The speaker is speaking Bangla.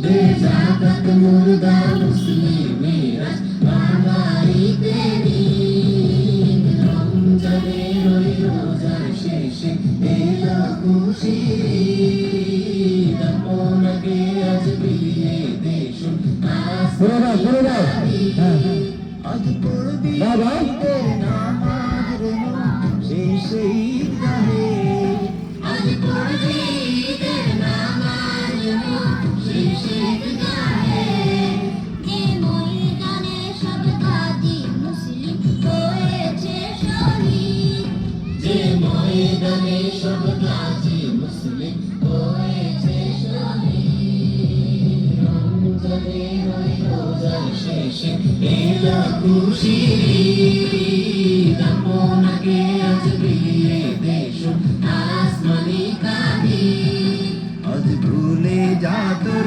বেজাকাত মুর্দা মুসলিমেরা বাঙালিতে ঈদ রমজানের ওই রোজার শেষে এলো খুশির ঈদ আপনাকে আজ বিলিয়ে দেশ আজ পড়বি ঈদের নামাজ রে সেই ঈদগাহে আজ পড়বি ঈদের নামাজ সেই ঈদগাহে যে ময়দানে সব গাজী মুসলিম হয়েছে শহীদ যে ময়দানে সব গাজী মুসলিম হয়েছে শহীদ রমজানের ওই রোজার শেষে এলো খুশির ঈদ আপনাকে আজ বিলিয়ে দেশ আসমানি কাঁদি আজ ভুলে যা তোর